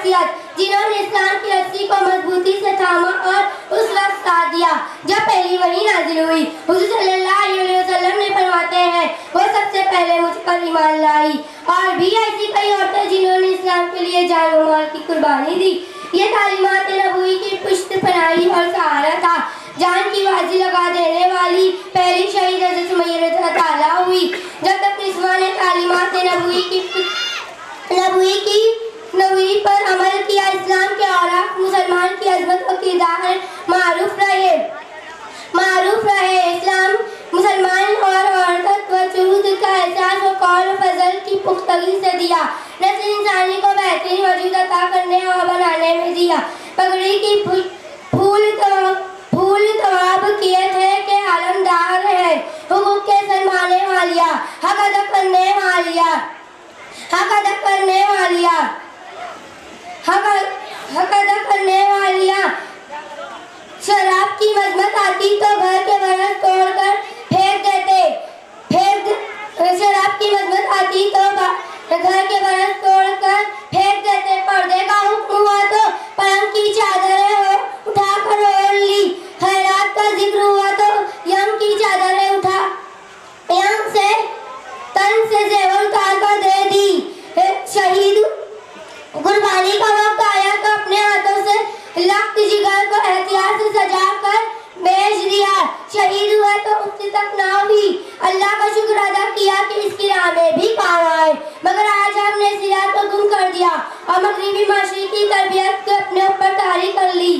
शख्सियत जिन्होंने इस्लाम की रस्सी को मजबूती से थामा और उस वक्त साथ दिया जब पहली वही नाजिल हुई। हुज़ूर सल्लल्लाहु अलैहि वसल्लम ने फरमाते हैं वो सबसे पहले मुझ पर ईमान लाई। और भी ऐसी कई औरतें जिन्होंने इस्लाम के लिए जान और माल की कुर्बानी दी। ये तालीमात नबूवी की पुश्त पनाही और सहारा था। जान की बाजी लगा देने वाली पहली शहीद हज़रत सुमैया रज़ियल्लाहु ताला हुई। जब तक इस्माम ने तालीमात नबूवी पर अमल किया, इस्लाम के औराक मुसलमान की अज़मत और किरदार मारूफ रहे। इस्लाम मुसलमान और औरत व चूद का एहसास और कौल और फजल की पुख्तगी से दिया। नस्ल इंसानी को बेहतरीन वजूद अता करने और बनाने में दिया। पगड़ी की फूल तवाब किए थे कि आलमदार है, हुकूक के सन्माने वालिया, हक अदा करने वालिया। शराब की मजमत आती तो घर के बरस तोड़कर फेंक देते। पर्दे का हुक्म हुआ तो पलंग की चादरें उठाकर ओढ़ ली। खैरात का जिक्र हुआ तो यम की चादरें उठा यम से तन से जेवर उतार कर दे दी। शहीद कुर्बानी का वक्त आया तो अपने हाथों से लख्त जिगर को एहतियात से सजा कर बेच दिया। शहीद हुआ तो उससे तक ना हुई। अल्लाह का शुक्र अदा किया कि इसकी राह में भी काम आए, मगर आज हमने सिरात को गुम कर दिया और मगरिबी माशरे की तरबियत को अपने ऊपर तारी कर ली।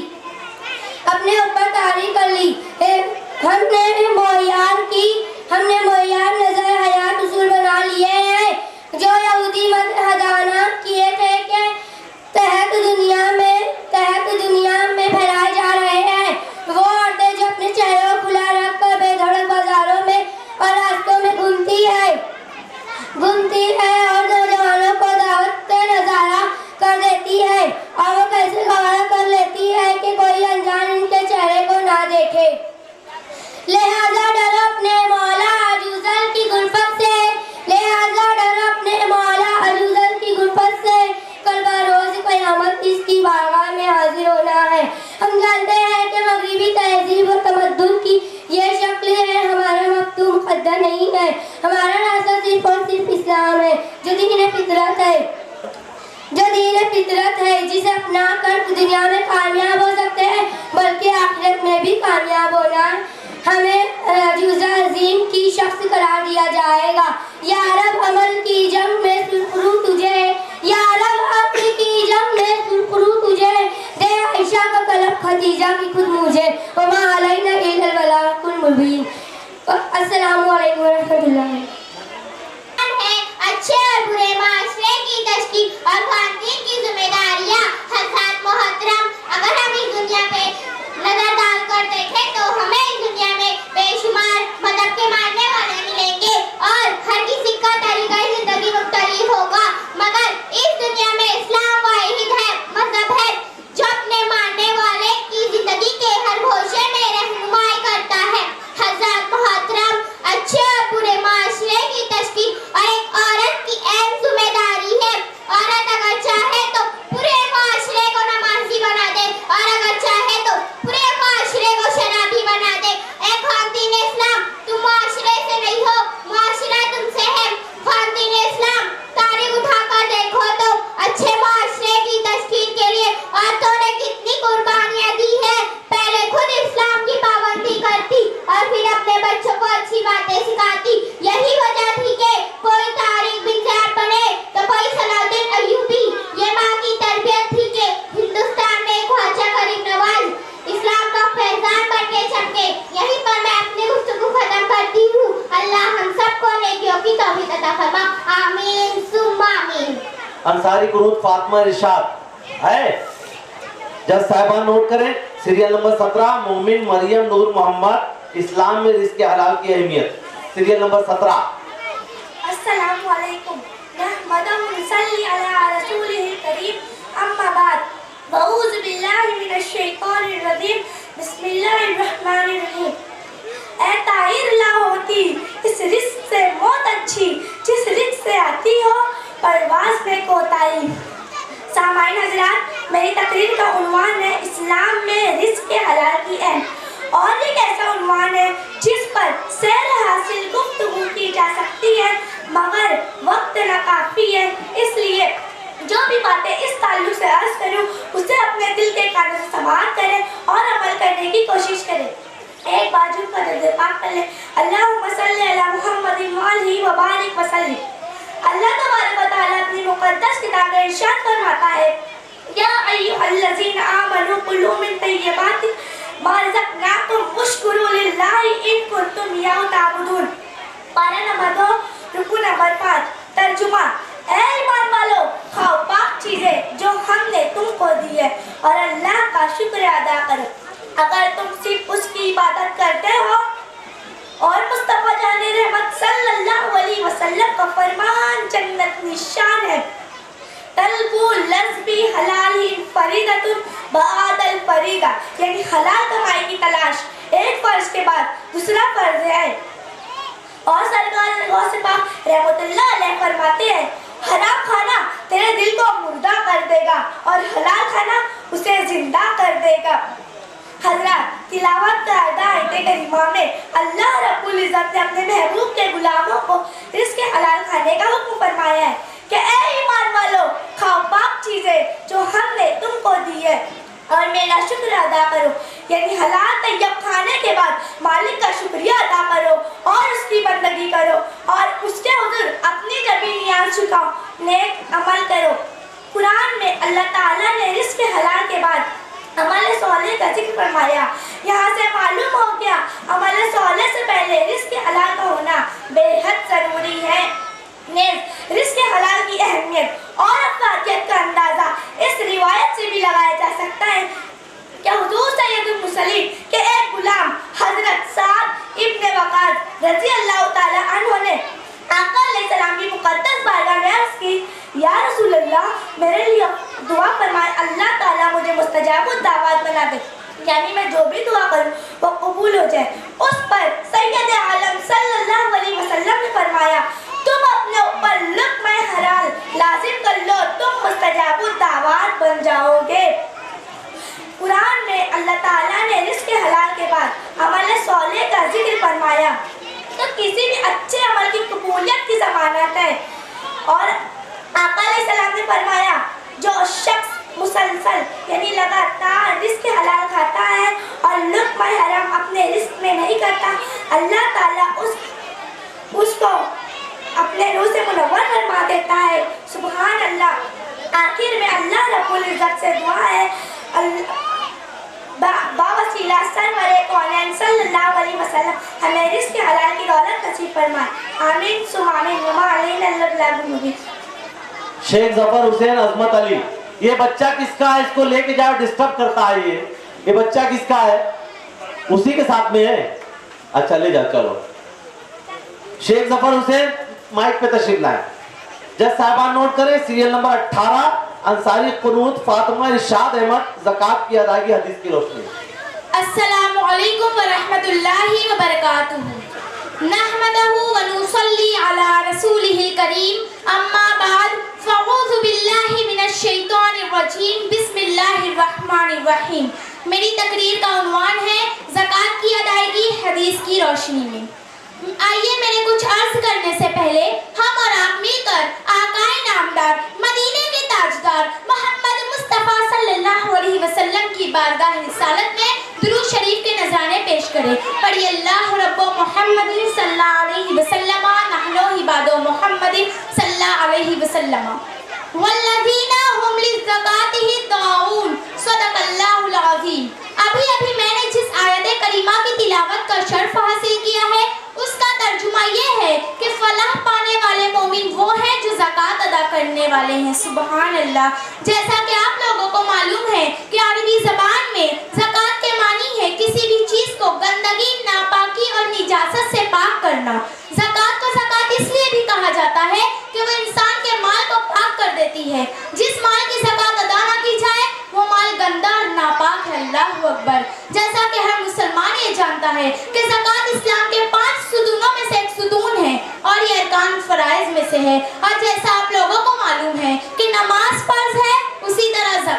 हमने मोयार नजर हयात उसूल बना लिए हैं जो यहूदी हदाना किए थे के तहत दुनिया में फैलाए जा रहे हैं। वो औरतें जो अपने चेहरों को खुला रख कर बेधड़क बाजारों में और रास्तों में घूमती है और नौजवानों को दावत नजारा कर देती है और वो कैसे गवारा कर लेती है कि कोई अनजान इनके चेहरे को ना देखे। लिहाजा डरो अपने मौला अजूजल की गुल्फत से कल बरोज़ क़यामत इसकी बारगाह में हाजिर होना है। हम जानते हैं कि मगरिबी तहजीब और तमद्दुन की ये शक्ल है। हमारा मकतूब मुक़द्दर नहीं है। हमारा रास्ता सिर्फ और सिर्फ इस्लाम है जो दीन फितरत है जिसे अपना कर दुनिया में कामयाब हो सकते हैं बल्कि आखिरत में भी कामयाब होना हमें अजूज़ा अजीम की शख्स करार दिया जाएगा। या रब अमल की जंग में सुरखरू तुझे, या रब अमल की जंग में सुरखरू तुझे, दे आयशा का कलब खदीजा की खुद मुझे, वमा अलैना इल्लल बलागुल मुबीन। अस्सलामु अलैकुम व रहमतुल्लाह। अच्छे और बुरे माशरे की तश्कील और ख़वातीन की जिम्मेदारियाँ। हज़रात मोहतरम, अगर हम इस दुनिया पे नजर डालकर देखें तो हमें इस दुनिया में बेशुमार मजहब के मानने वाले मिलेंगे और हर किसी का तरीका जिंदगी मुख्तलिफ होगा, मगर इस दुनिया में इस्लाम वाहिद है मजहब है जो अपने मानने वाले की जिंदगी के हर गोशे में रहनुमाई करता है। हज़रात मोहतरम, अच्छे और बुरे माशरे की तश्कील और एक औरत की अहम जिम्मेदारी है। औरत अगर चाहे तो पूरे माशरे को नमाजी बना दे और अगर चाहे तो पूरे माशरे को शराबी बना दे। ख़वातीन इस्लाम, तुम माशरे से नहीं हो, माशरा तुमसे है। ख़वातीन इस्लाम, तारीख उठाकर देखो तो अच्छे माशरे की तश्कील के लिए औरतों ने कितनी कुर्बानियाँ दी है। पहले खुद इस्लाम की पाबंदी करती और फिर अपने बच्चों को अच्छी बातें सिखाती। यही वजह थी कि कोई तारिक बिन ज़ैद बने तो कोई सलाहुद्दीन अय्यूबी। ये माँ की तरबियत थी कि हिंदुस्तान में ख्वाजा गरीब नवाज इस्लाम का फैजान बन के चमके। यहीं पर मैं अपनी गुफ्तगू खत्म करती हूँ। अल्लाह हम सबको नेकियों की तौफीक अता फरमा। आमीन सुम्मा आमीन। अंसारी कुनूत फातिमा इरशाद है। जज साहिबान नोट करें, सीरियल नंबर 17 मोमिन मरियम नूर मोहम्मद, इस्लाम में रिज़्क़ हलाल की अहमियत। Serial number 17। अस्सलामु अलैकुम नहमदुहु व नसल्ली अला रसूलिहिल करीम, अम्मा बाद। अऊज़ु बिल्लाहि मिनश शैतानिर रजीम, बिस्मिल्लाहिर रहमानिर रहीम। ऐ ताहिर लाहौती, इस रिज़्क़ से मौत अच्छी जिस रिज़्क़ से आती हो परवाज़ में कोताही। सामाइन हजरात, मेरी तकरीर का उन्वान है इस्लाम में रिस्क के हलाल की अहम। और एक ऐसा उन्वान है जिस पर सैर हासिल गुफ्तगू की जा सकती है, मगर वक्त नाकाफी है, इसलिए जो भी बातें इस ताल्लुक से अर्ज करूं उसे अपने दिल के कानों से समाअत करें और अमल करने की कोशिश करें। एक बार झूम कर दर्द पाक कर ले, अल्लाहुम्मा सल्ली अला मुहम्मदिन व आलिहि व बारिक व सल्लिम। अल्लाह तबारक व तआला अपनी मुक़द्दस किताब में इरशाद फरमाता है, या अय्युहल्लज़ीना आमनू कुलू मिन तय्यिबाति मा रज़क़नाकुम वश्कुरू लिल्लाहि इन कुंतुम इय्याहु ताबुदून। पारा नंबर 2 रुकू नंबर 5। तर्जुमा, ऐ ईमान वालों, खाओ पाक चीजें जो हमने तुमको दी है और अल्लाह का शुक्र अदा करो। अगर तुम सिर्फ उसकी इबादत करते हो और मुस्तफा जाने रहमत सल्लल्लाहु अलैहि वसल्लम का फरमान जन्नत निशान है, तलबू लज़्बी हलाली फरीदतुन बआदल फरीदा, यानी हलाल कमाई की तलाश एक फर्ज के बाद दूसरा फर्ज है। और सरकार गौसे पाक रहमतुल्लाह अलैह फरमाते हैं, हराम खाना तेरे दिल को मुर्दा कर देगा और हलाल खाना उसे जिंदा कर देगा। हजरत, तिलावत करदा आयते करीमा में अल्लाह रब्बुल इज़्ज़त ने अपने महबूब के गुलामों को रिज़्क़ हलाल खाने का हुक्म फरमाया है कि ऐ ईमान वालों, खाओ पाक चीजें जो हमने तुमको दी है और मेरा शुक्र अदा करो, यानी हलाल तैयब खाने के बाद मालिक का शुक्रिया अदा करो और उसकी बंदगी करो और उसके हुज़ूर अपनी जबी नियाज़ झुकाओ, नेक अमल करो। कुरान में अल्लाह ताला ने रिज़्क़ हलाल के बाद अमल सौले का जिक्र फरमाया। यहाँ से मालूम हो गया अमल सौले से पहले रिज़्क़ हलाल का होना बेहद ज़रूरी है। रिज़्क़ हलाल की अहमियत और अफादियत का अंदाज़ा इस रिवायत से भी लगाया जा सकता है कि हुज़ूर सैयदुल मुरसलीन के एक गुलाम हज़रत साद इब्न वक़ास रज़ी अल्लाह ताला अन्हु ने आका अलैहिस्सलाम की मुक़द्दस बारगाह में अर्ज़ की, या रसूल अल्लाह, मेरे लिए दुआ फरमाए, अल्लाह ताला मुझे मुस्तजाबुद दावत बना दे, यानी मैं जो भी दुआ करूं वो कबूल हो जाए। उस पर सैयद आलम सल्लल्लाहु अलैहि वसल्लम ने फरमाया, तुम अपने ऊपर लुक्मा हलाल लाजिम कर लो, तुम मुस्तजाबुद दावत बन जाओगे। कुरान में अल्लाह ताला ने रिज़्क़ हलाल के बाद अमल सौले का जिक्र फरमाया, तो किसी भी अच्छे अमल की कबूलियत की ज़मानत है। और आका अलैहिस्सलाम ने फरमाया, जो शख्स मुसलसल यानी लगातार रिज़्क़ हलाल खाता है और लुक्मा हराम अपने रिज़्क़ में नहीं करता, अल्लाह ताला उसको अपने रूह से मुनव्वर फरमा देता है। सुभान अल्लाह। आखिर में अल्लाह रब्बुल इज़्ज़त से दुआ है, बावसीला सरवरे कौनैन सल्लल्लाहु अलैहि वसल्लम हमें रिज़्क़ हलाल की दौलत नसीब फरमाए। आमीन सुम्मा आमीन। वमा अलैना इल्ला अल-बलागुल मुबीन। शेख जफर हुसैन अजमत अली, ये बच्चा किसका है? इसको लेके जाओ, डिस्टर्ब करता है। ये बच्चा किसका है? उसी के साथ में है। अच्छा ले जाओ, चलो। शेख जफर हुसैन माइक पे तशरीफ लाए। जज साहबान नोट करें, सीरियल नंबर 18 अंसारी कुनूत फातिमा इरशाद अहमद ज़कात की अदायगी हदीस की रोशनी। अस्सलामु अलैकुम व रहमतुल्लाहि व बरकातुहू। नहमदहू व नुसल्ली अला रसूलिहिल करीम, अम्मा बाद, फ़अऊज़ु बिल्लाहि मिनश शैतानिर रजीम, बिस्मिल्लाहिर रहमानिर रहीम। मेरी तकरीर का उन्वान है ज़कात की अदायगी हदीस की रोशनी में। आइए मेरे कुछ अर्ज करने से पहले हम और आप मिलकर आकाए नामदार मदीने के ताजदार मोहम्मद मुस्तफ़ा सल्लल्लाहु अलैहि वसल्लम की बारगाह रिसालत में दुरूद शरीफ के नज़राने पेश करें। पढ़िए, अल्लाहु रब्बो मुहम्मदिन सल्लल्लाहु अलैहि वसल्लम नहनु इबादो मुहम्मदिन सल्लल्लाहु अलैहि वसल्लम वल्लज़ीना हुम लिज़्ज़कातिहि दाऊन, सदक़ल्लाहुल अज़ीम। अभी मैंने जिस आयत करीमा की तिलावत का शर्फ हासिल किया है उसका तर्जुमा ये है कि फलाह पाने वाले मोमिन वो हैं जो ज़कात अदा करने वाले हैं। सुभान अल्लाह। जैसा कि आप लोगों को मालूम है कि अरबी ज़बान में ज़कात के मानी है किसी भी चीज़ को गंदगी, नापाकी और निजासत से पाक करना। ज़कात को ज़कात इसलिए भी कहा जाता है कि वो इंसान के माल को पाक कर देती है। जिस माल की ज़कात अदा न की जाए वो माल गंदा और नापाक है। अल्लाहु अकबर। जैसा कि हर मुसलमान ये जानता है कि ज़कात इस्लाम के 5 सुतूनों में से एक सुतून है और ये अरकान फराइज़ में से है। और जैसा आप लोगों को मालूम है कि नमाज फर्ज है,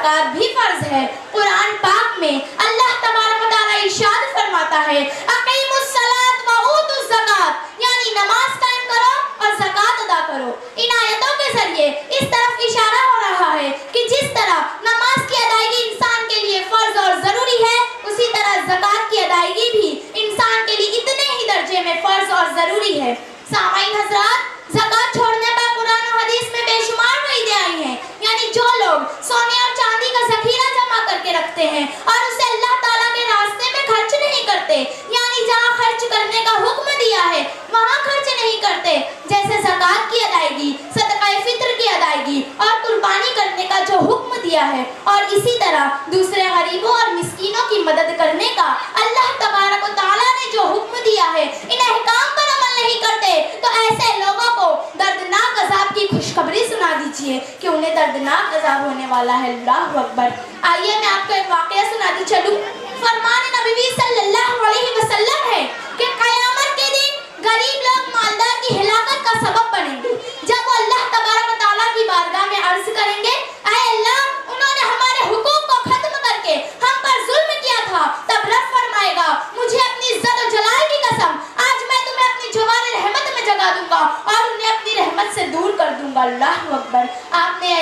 ज़कात भी फर्ज है। कुरान पाक में अल्लाह तबारक व तआला इरशाद फरमाता है, अक़ीमुस सलात व ऊतुज़ ज़कात, यानी नमाज कायम करो और ज़कात अदा करो। इन आयतों के जरिए इस तरफ इशारा हो रहा है कि जिस तरह नमाज की अदायगी इंसान के लिए फर्ज और ज़रूरी है, उसी तरह ज़कात की अदायगी भी इंसान के लिए इतने ही दर्जे में फर्ज और ज़रूरी है। सामाईन हज़रात, ज़कात छोड़ने पर कुरान और हदीस में बेशुमार वईदें आई हैं, यानी जो लोग सोने और चांदी का ज़खीरा जमा करके रखते हैं और उसे अल्लाह ताला के रास्ते में खर्च नहीं करते, यानी जहाँ खर्च करने का हुक्म दिया है वहाँ खर्च नहीं करते, जैसे ज़कात की अदायगी, सदक़ाए फ़ित्र की अदायगी और कुर्बानी करने का जो हुक्म दिया है, और इसी तरह दूसरे गरीबों और मिस्कीनों की मदद करने का अल्लाह तबारक व तआला ने जो हुक्म दिया है, इन अहकाम पर अमल नहीं करते, तो ऐसे लोगों को दर्दनाक अजाब की खुशखबरी सुना दीजिए कि उन्हें दर्दनाक अजाब होने वाला है। अल्लाहु अकबर। आइए मैं आपको एक वाक़या सुनाती चलूं। फरमान नबी सल्लल्लाहु अलैहि वसल्लम है कि क़यामत के दिन गरीब लोग मालदार की हिलाकत का सबब बनेंगे। जब वो अल्लाह तबारक व तआला की बारगाह में अर्ज करेंगे, ऐ अल्लाह, उन्होंने हमारे हुकूक को खत्म करके हम पर जुल्म किया था, तब रब फरमाएगा, मुझे अपनी इज्जत और जलाल की कसम, आज मैं तुम्हें अपनी जवार रहमत में जगा दूंगा और उन्हें अपनी रहमत से दूर कर दूंगा। अल्लाहु अकबर। आपने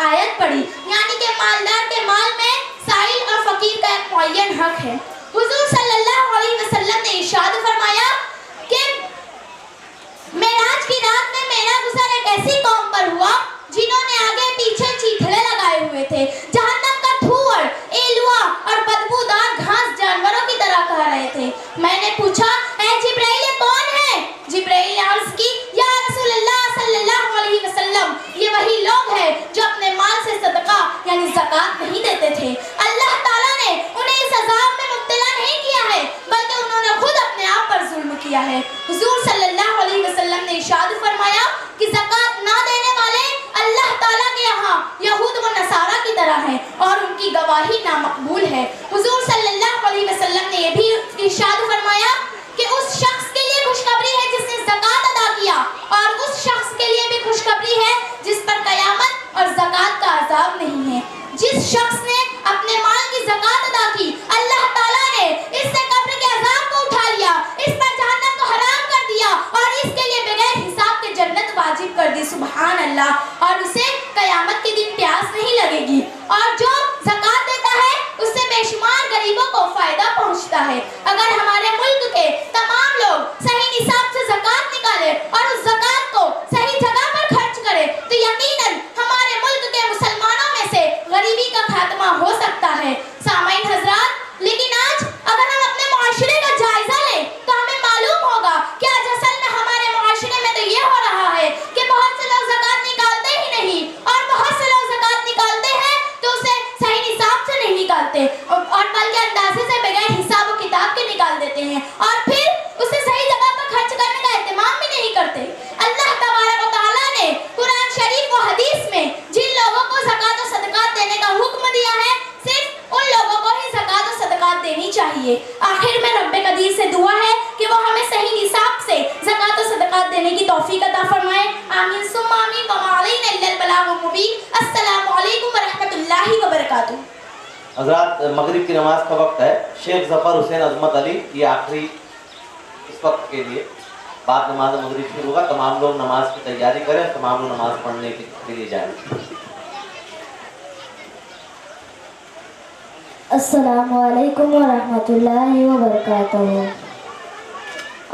आयत पढ़ी, यानी कि मालदार के माल में साइल और फकीर का एक मुअय्यन हक है। हुजूर सल्लल्लाहु अलैहि वसल्लम ने इरशाद फरमाया कि मेराज की रात में मेरा गुज़र एक ऐसी कौम पर हुआ जिन्होंने आगे पीछे चीथड़े लगाए हुए थे, जहन्नम का धुआं, एलुआ और बदबूदार घास जानवरों की तरह कह रहे थे। मैंने पूछा, ऐ जिब्राइल, ये कौन है? जिब्राइल ने अर्ज़ की, या रसूलल्लाह सल्लल्लाहु अलैहि वसल्लम, ये वही लोग हैं जो अपने माल से सदका यानी ज़कात नहीं देते थे। अल्लाह ताला ने उन्हें इस अज़ाब में मुब्तला नहीं किया है, बल्कि उन्होंने खुद अपने आप पर जुल्म किया है। हुजूर सल्लल्लाहु अलैहि वसल्लम ने इरशाद फरमाया कि ज़कात ना देने वाले अल्लाह ताला के यहाँ यहूद व नसारा की तरह हैं और उनकी गवाही नामकबूल है। हुजूर सल्लल्लाहु अलैहि वसल्लम ने यह भी इरशाद फरमाया कि उस शख्स के लिए खुशखबरी है जिसने ज़कात अदा किया, और उस शख्स के लिए भी खुशखबरी है जिस पर क़यामत और ज़कात का अज़ाब नहीं है। जिस शख्स ने अपने माल की ज़कात अदा की, अल्लाह ताला ने इससे कब्र के अज़ाब को उठा लिया, इस पर जहन्नम को हराम कर दिया और इसके लिए बगैर हिसाब के जन्नत वाजिब कर दी। सुभान अल्लाह। और उसे क़यामत के दिन प्यास नहीं लगेगी। और जो ज़कात देता है उससे बेशुमार गरीबों को फ़ायदा पहुँचता है। अगर हमारे मुल्क के तमाम लोग सही निसाब से ज़कात निकाले और उस ज़कात को सही जगह पर खर्च करे, तो यकीनन हमारे मुल्क के मुसलमानों में से गरीबी का खात्मा हो सकता है। सामाईन हज़रात, लेकिन आज अगर हम अपने मुआशरे का जायजा लें तो हमें मालूम होगा कि आज असल में हमारे मुआशरे में तो ये हो रहा है कि बहुत से लोग ज़कात निकालते ही नहीं, और बहुत से लोग ज़कात निकालते हैं तो उसे सही निसाब से नहीं निकालते और बल्कि अंदाजे से बगैर हिसाब व किताब के निकाल देते हैं, और फिर उसे सही जगह पर खर्च करने का एहतमाम भी नहीं करते। अल्लाह तबारक व तआला ने कुरान शरीफ व हदीस में जिन लोगों को ज़कात व सदक़ात देने का हुक्म दिया है, सिर्फ उन लोगों को ही ज़कात व सदक़ात देनी चाहिए। आखिर में रब्बे कदीर से दुआ है कि वो हमें सही निसाब से ज़कात व सदक़ात देने की तौफीक अता फरमाए। आमीन सुम्मा आमीन व मा अलैना इल्लल बलागुल मुबीन। अस्सलामु अलैकुम व रहमतुल्लाहि व बरकातुहू। हज़रात, मगरिब की नमाज का वक्त है। शेख ज़फ़र हुसैन अज़मत अली ये आखिरी इस वक्त के लिए, बाद नमाज मगरिब शुरू होगा। तमाम लोग नमाज की तैयारी करें, तमाम लोग नमाज पढ़ने के लिए जाएं। अस्सलामु अलैकुम व रहमतुल्लाहि व बरकातुहू।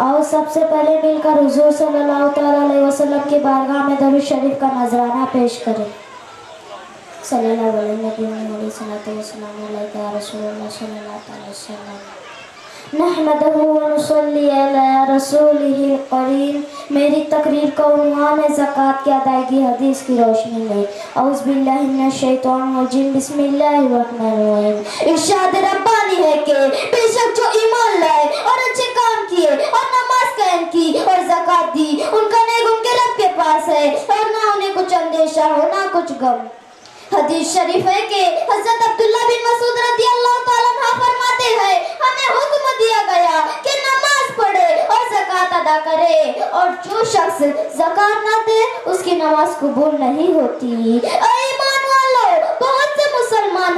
आओ सबसे पहले मिलकर हुजूर सल्लल्लाहु तआला अलैहि वसल्लम की बारगाह में दरूद शरीफ का नजराना पेश करें। सल्लल्लाहु अलैहि वसल्लम या रसूलुल्लाह सल्लल्लाहु अलैहि वसल्लम। नहमदुहु व नुसल्ली अला रसूलिहिल करीम। मेरी तकरीर का उन्वान है ज़कात की अदायगी हदीस की रोशनी में। औज़ु बिल्लाहि मिनश शैतानिर रजीम। बिस्मिल्लाहिर रहमानिर रहीम। इरशाद रब्बानी है कि बेशक जो ईमान लाए और अच्छे काम किए और नमाज कायम की और ज़कात दी, उनका नेक उनके रब के पास है और ना उन्हें कुछ अंदेशा हो ना कुछ गम। हदीस शरीफ है कि हज़रत अब्दुल्लाह बिन मसूद रज़ियल्लाहु ताला अन्हु फरमाते हैं, हमें हुक्म दिया गया कि नमाज पढ़े और ज़कात अदा करे, और जो शख्स ज़कात ना दे उसकी नमाज कबूल नहीं होती। ईमान वालों, बहुत से मुसलमान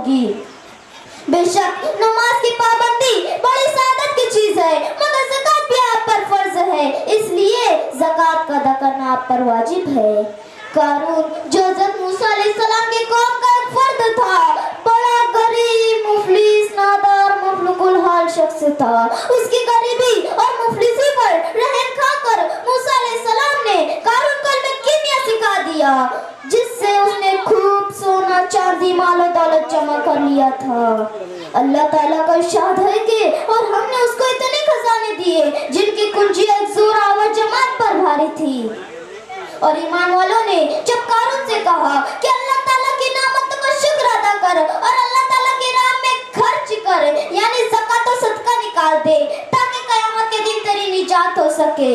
होगी। बेशक नमाज की पाबंदी बड़ी सादत की चीज है, मगर ज़कात भी आप पर फर्ज है, इसलिए ज़कात का अदा करना आप पर वाजिब है। कारून जो हज़रत मूसा अलैहिस्सलाम की कौम का एक फर्द था, बड़ा गरीब, मुफलिस, नादार, मफलूकुल हाल शख्स था। उसकी गरीबी और मुफलिसी पर रहम खाकर मूसा अलैहिस्सलाम ने कारून को इल्म कीमिया सिखा दिया, जिससे उसने खूब सोना चांदी मालो दौलत जमा कर लिया था। अल्लाह ताला का इरशाद है कि और हमने उसको इतने खजाने दिए जिनकी कुंजियां एक जोरावर जमात पर भारी थी। और ईमान वालों ने जब कारून से कहा कि अल्लाह ताला की नेमतों का शुक्र अदा कर और अल्लाह ताला की राह में खर्च कर, यानी ज़कात और सदका निकाल दे ताकि क़यामत के दिन तेरी निजात हो सके,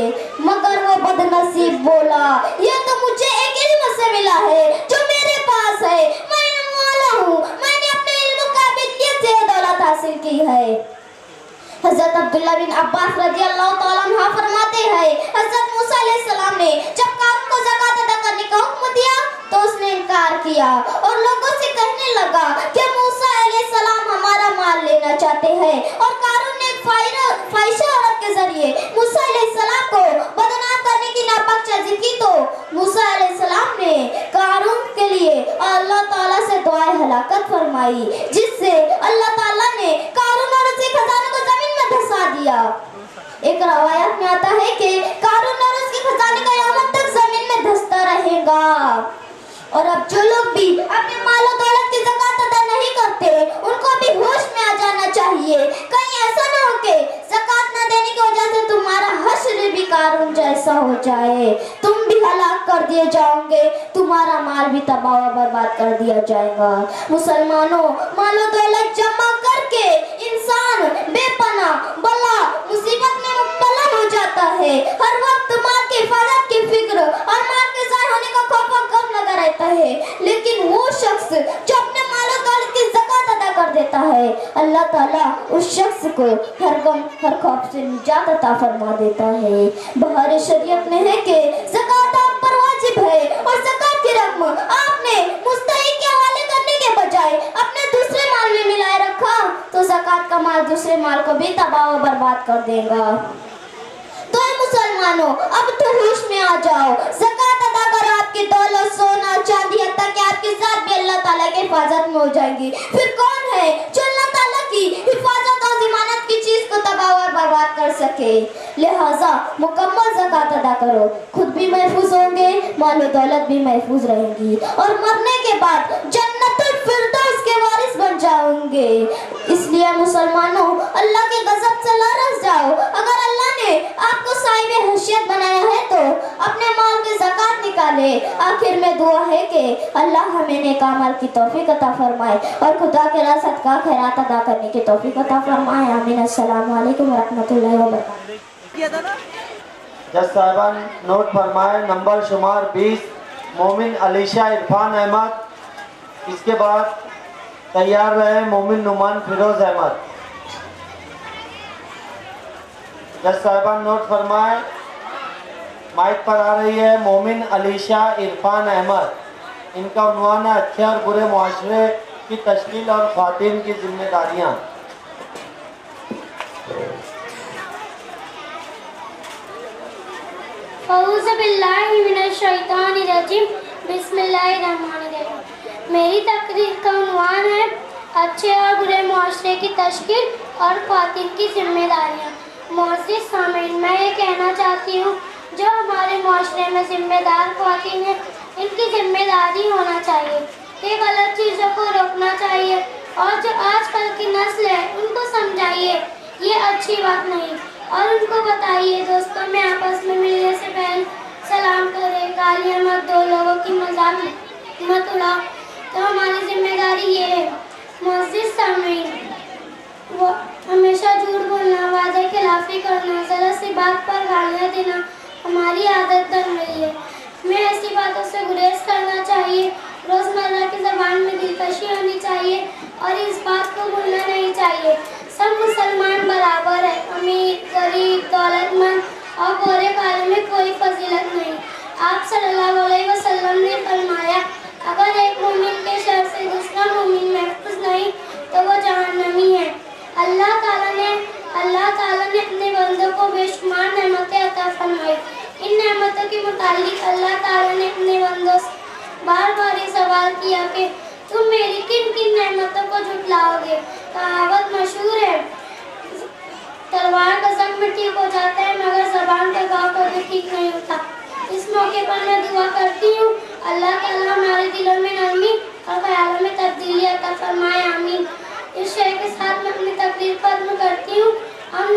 मगर वो बदनसीब बोला, ये तो मुझे एक इल्म से मिला है जो मेरे पास है, मैं इल्म वाला हूँ, मैंने अपने इल्म काबिलियत से दौलत हासिल की है। हज़रत अब्दुल्लाह बिन अब्बास रज़ियल्लाहु ताला अन्हु फरमाते हैं, हज़रत मूसा अलैहिस्सलाम ने जब कारून को ज़कात अदा करने का हुक्म दिया तो उसने इनकार किया और लोगों से कहने लगा कि मूसा अलैहिस्सलाम हमारा माल लेना चाहते हैं। और कारून ने एक फाहिशा औरत के जरिए मूसा अलैहिस्सलाम को बदनाम करने की नापाक साजिश की, तो मूसा अलैहिस्सलाम ने कारून के लिए अल्लाह ताला से दुआए हलाकत फरमाई, जिससे अल्लाह ताला ने कारून और उसके खजाने को जमीन में धंसा दिया। एक रवायत में आता है कि कारून और उसके खजाने क़यामत तक जमीन में धंसता रहेगा। और अब जो लोग भी अपने माल और दौलत की ज़कात अदा नहीं करते, उनको भी होश में आ जाना चाहिए, कहीं ऐसा ना हो कि ज़कात न देने की वजह से तुम्हारा हश्र भी कारून जैसा हो जाए, तुम भी हलाक कर दिए जाओगे, तुम्हारा माल भी तबाह व बर्बाद कर दिया जाएगा। मुसलमानों, माल और दौलत जमा करके इंसान बेपनाह बला मुसीबत में मुब्तला हो जाता है। हर वक्त माल की हिफाजत की फिक्र और माल के ज़ाया होने का खौफ और गम लगा रहता है, लेकिन वो शख्स जो अपने माल और दौलत की ज़कात अदा कर देता है, अल्लाह ताला उस शख्स को हर गम हर खौफ से निजात अता फरमा देता है। बहार शरीयत में है कि ज़कात आप पर वाजिब है और ज़कात की रकम आपने मुस्तहिक के हवाले करने के बजाय अपने दूसरे माल में मिलाए रखा तो ज़कात का माल दूसरे माल को भी तबाह व बर्बाद कर देगा। तो मुसलमानों, अब तो होश में आ जाओ, ज़कात अदा करो, आपकी दौलत सोना चांदी हत्ता कि आपकी जात भी अल्लाह ताला की हिफाजत में हो जाएगी। फिर कौन है जो अल्लाह ताला की हिफाजत और ज़मानत की चीज को तबाह और बर्बाद कर सके? लिहाजा मुकम्मल ज़कात अदा करो, खुद भी महफूज होंगे, माल और दौलत भी महफूज रहेंगी और मरने के बाद जन्नतुल फिरदौस के वारिस बन जाओगे। इसलिए मुसलमानों, अल्लाह के गजब से लरज़ जाओ। अगर अल्लाह ने आपको साहिब हैसियत बनाया है तो अपने माल की ज़कात निकाले। आखिर में दुआ है कि अल्लाह हमें नेक अमल की तौफीक अता फरमाए और खुदा के राह सदका खैरात अदा करने की तौफीक अता फरमाए। आमीन। अस्सलामु अलैकुम व रहमतुल्लाहि व बरकातहू। जज साहिबान नोट फरमाए, नंबर शुमार 20 मोमिन अलीशा इरफान अहमद। इसके बाद तैयार रहे मोमिन नुमान फिरोज अहमद। जज साहिबान नोट फरमाए, माइक पर आ रही है मोमिन अलीशा इरफान अहमद। इनका उन्वान है अच्छे और बुरे मुआशरे की तश्कील और ख़वातीन की जिम्मेदारियाँ। औज़ु बिल्लाहि मिनश शैतानिर रजीम, बिस्मिल्लाहिर रहमानिर रहीम। मेरी तकरीर का उन्वान है अच्छे और बुरे मुआशरे की तश्कील और ख़वातीन की जिम्मेदारियाँ। मोअज़्ज़िज़ सामीन, मैं ये कहना चाहती हूँ, जो हमारे मुआशरे में जिम्मेदार ख़वातीन हैं, इनकी जिम्मेदारी होना चाहिए कि गलत चीज़ों को रोकना चाहिए और जो आजकल की नस्ल है उनको समझाइए ये अच्छी बात नहीं और उनको बताइए दोस्तों में आपस में मिलने से पहले सलाम करें, गालियाँ मत दो, लोगों की मजाक मत उड़ाओ। तो हमारी जिम्मेदारी ये है। मुअज़्ज़िज़ सामीन, वो हमेशा झूठ बोलना, वादे खिलाफी करना, ज़रा सी बात पर गालियाँ देना हमारी आदत बन गई है। हमें ऐसी बातों से गुरेज करना चाहिए। रोज़मर्रा की ज़बान में दिलकशी होनी चाहिए और इस बात को भूलना नहीं चाहिए। सब मुसलमान बराबर है, अमीर गरीब दौलतमंद और गोरे काले में कोई फजीलत नहीं। आप सल्लल्लाहु अलैहि वसल्लम ने फरमाया, अगर एक मोमिन के शर से दूसरा मोमिन महफूज नहीं सवाल किया कि तुम मेरी किन किन नेमतों को झुटलाओगे। कहावत मशहूर है, तलवार का जख्म ठीक हो जाता है मगर ज़बान का घाव कभी ठीक नहीं होता। इस मौके पर मैं दुआ करती हूँ अल्लाह ताला हमारे दिलों में नरमी और ख्यालों में तब्दीली अता फरमाए, आमीन। इस शेर के साथ मैं अपनी तकरीर खत्म करती हूँ। हम